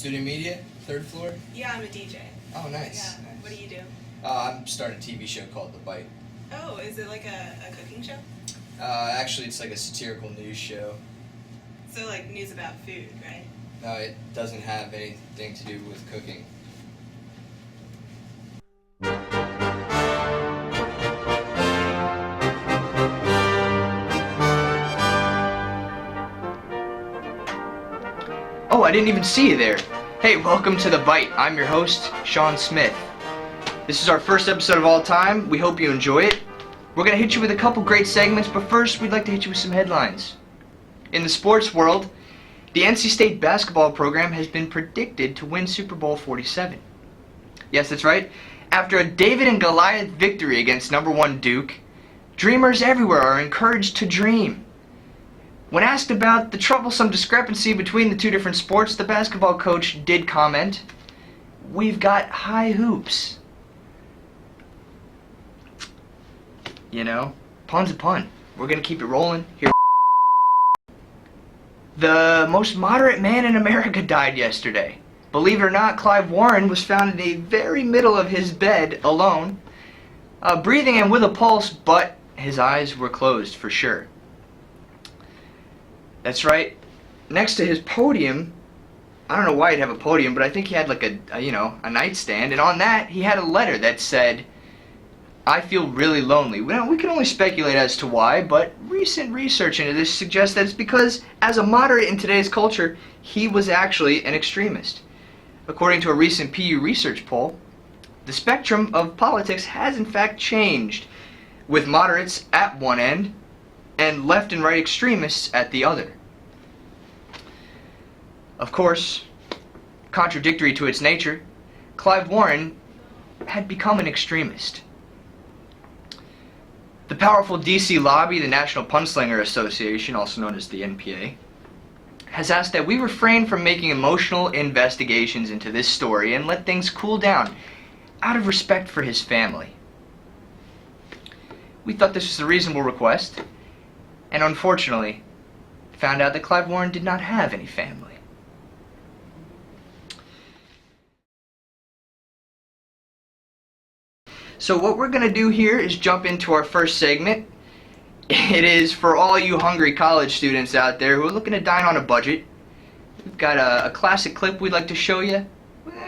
student media, third floor. Yeah, I'm a DJ. Oh, nice. Yeah. Nice. What do you do? I'm starting a TV show called The Bite. Oh, is it like a cooking show? Actually, it's like a satirical news show. So like news about food, right? No, it doesn't have anything to do with cooking. Oh, I didn't even see you there. Hey, welcome to The Bite. I'm your host, Sean Smith. This is our first episode of all time. We hope you enjoy it. We're going to hit you with a couple great segments, but first we'd like to hit you with some headlines. In the sports world, the NC State basketball program has been predicted to win Super Bowl 47. Yes, that's right. After a David and Goliath victory against number 1 Duke, dreamers everywhere are encouraged to dream. When asked about the troublesome discrepancy between the two different sports, the basketball coach did comment, "We've got high hoops." You know, pun's a pun. We're gonna keep it rolling. Here. The most moderate man in America died yesterday. Believe it or not, Clive Warren was found in the very middle of his bed, alone, breathing and with a pulse, but his eyes were closed for sure. That's right. Next to his podium, I don't know why he'd have a podium, but I think he had like a nightstand, and on that he had a letter that said, "I feel really lonely." Well, we can only speculate as to why, but recent research into this suggests that it's because, as a moderate in today's culture, he was actually an extremist. According to a recent Pew Research poll, the spectrum of politics has in fact changed, with moderates at one end and left and right extremists at the other. Of course, contradictory to its nature, Clive Warren had become an extremist. The powerful DC lobby, the National Punslinger Association, also known as the NPA, has asked that we refrain from making emotional investigations into this story and let things cool down out of respect for his family. We thought this was a reasonable request, and unfortunately found out that Clive Warren did not have any family. So what we're going to do here is jump into our first segment. It is for all you hungry college students out there who are looking to dine on a budget. We've got a classic clip we'd like to show you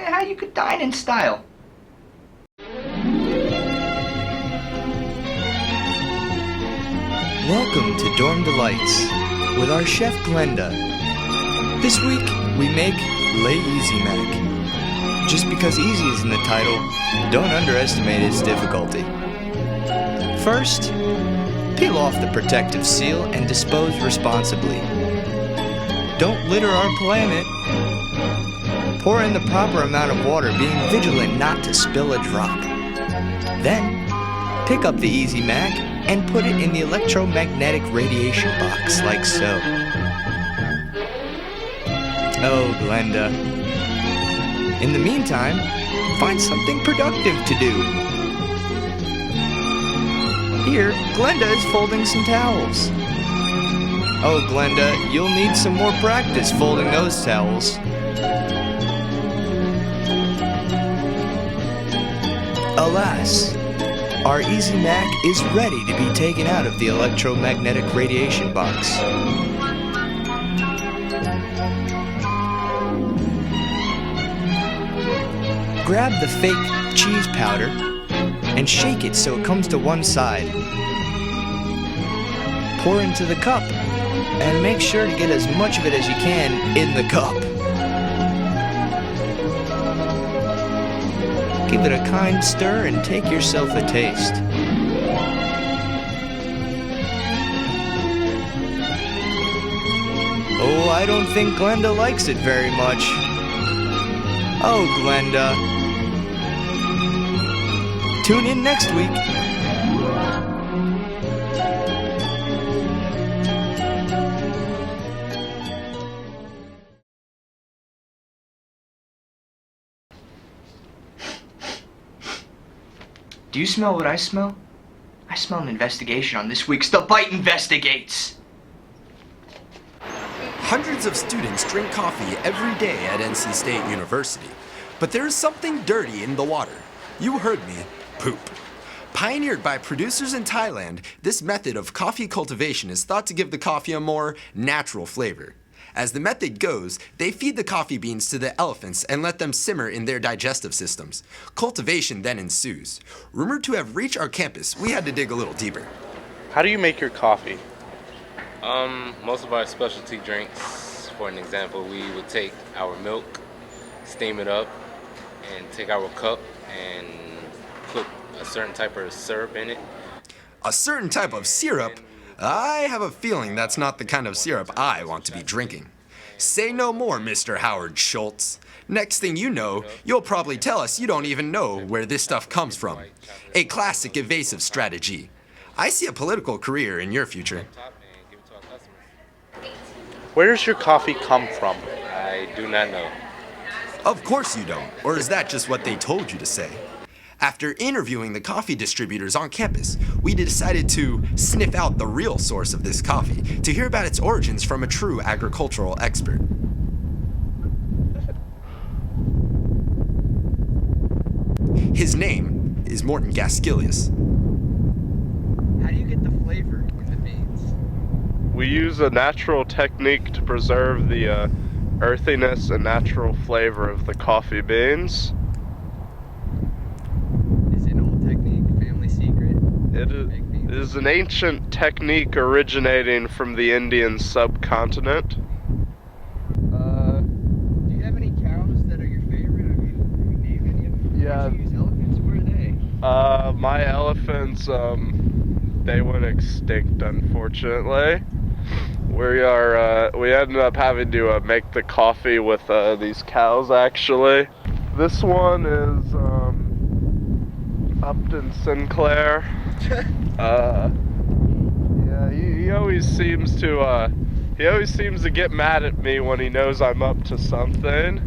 how you could dine in style. Welcome to Dorm Delights with our chef Glenda. This week we make Lay Easy Mac. Just because easy is in the title, don't underestimate its difficulty. First, peel off the protective seal and dispose responsibly. Don't litter our planet. Pour in the proper amount of water, being vigilant not to spill a drop. Then, pick up the Easy Mac and put it in the electromagnetic radiation box, like so. Oh, Glenda. In the meantime, find something productive to do. Here, Glenda is folding some towels. Oh, Glenda, you'll need some more practice folding those towels. Alas, our Easy Mac is ready to be taken out of the electromagnetic radiation box. Grab the fake cheese powder and shake it so it comes to one side. Pour into the cup and make sure to get as much of it as you can in the cup. Give it a kind stir and take yourself a taste. Oh, I don't think Glenda likes it very much. Oh, Glenda. Tune in next week. Do you smell what I smell? I smell an investigation on this week's The Bite Investigates. Hundreds of students drink coffee every day at NC State University, but there is something dirty in the water. You heard me, poop. Pioneered by producers in Thailand, this method of coffee cultivation is thought to give the coffee a more natural flavor. As the method goes, they feed the coffee beans to the elephants and let them simmer in their digestive systems. Cultivation then ensues. Rumored to have reached our campus, we had to dig a little deeper. How do you make your coffee? Most of our specialty drinks, for an example, we would take our milk, steam it up, and take our cup and put a certain type of syrup in it. A certain type of syrup? I have a feeling that's not the kind of syrup I want to be drinking. Say no more, Mr. Howard Schultz. Next thing you know, you'll probably tell us you don't even know where this stuff comes from. A classic evasive strategy. I see a political career in your future. Where does your coffee come from? I do not know. Of course you don't, or is that just what they told you to say? After interviewing the coffee distributors on campus, we decided to sniff out the real source of this coffee, to hear about its origins from a true agricultural expert. His name is Morton Gaskilius. How do you get the flavor in the beans? We use a natural technique to preserve the earthiness and natural flavor of the coffee beans. It is an ancient technique originating from the Indian subcontinent. Do you have any cows that are your favorite? I mean, can you name any of them? Yeah. Do you use elephants? Where are they? My elephants, they went extinct, unfortunately. We ended up having to make the coffee with these cows, actually. This one is Upton Sinclair. Yeah, he always seems to get mad at me when he knows I'm up to something.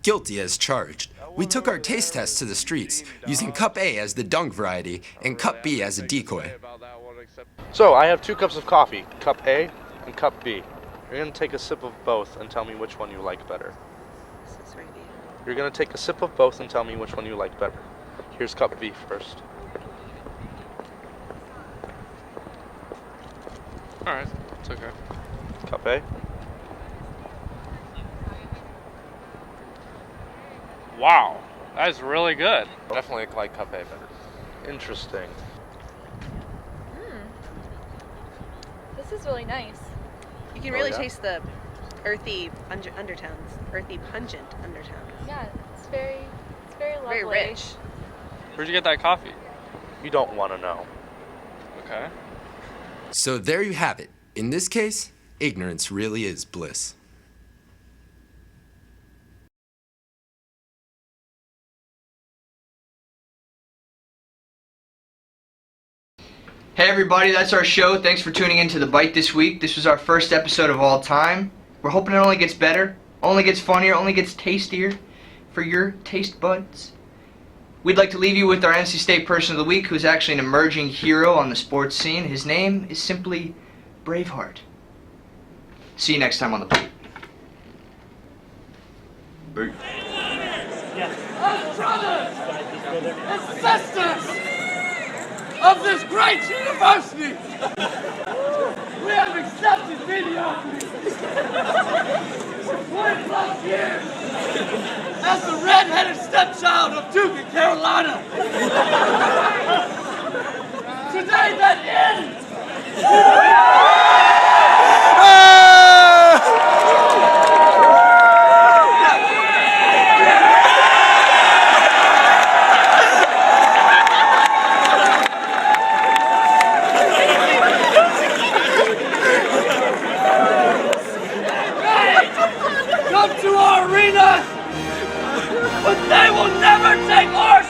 Guilty as charged. We took our taste test to the streets, using Cup A as the dung variety and Cup B as a decoy. So, I have 2 cups of coffee, Cup A and Cup B. You're going to take a sip of both and tell me which one you like better. This is right here. You're going to take a sip of both and tell me which one you like better. Here's Cup B first. Alright, it's okay. Cup A. Wow, that's really good. Definitely like cup A better. Interesting. This is really nice. You can really yeah? taste the earthy undertones, earthy pungent undertones. Yeah, it's very lovely. Very rich. Where'd you get that coffee? You don't want to know. Okay. So there you have it. In this case, ignorance really is bliss. Hey everybody, that's our show. Thanks for tuning in to The Bite this week. This was our first episode of all time. We're hoping it only gets better, only gets funnier, only gets tastier for your taste buds. We'd like to leave you with our NC State Person of the Week, who's actually an emerging hero on the sports scene. His name is simply Braveheart. See you next time on The Bite. Brothers and sisters of this great university, we have accepted mediocrity for 20 plus years as the red-headed stepchild of Duke and Carolina. Today that ends. Come to our arena, but they will never take our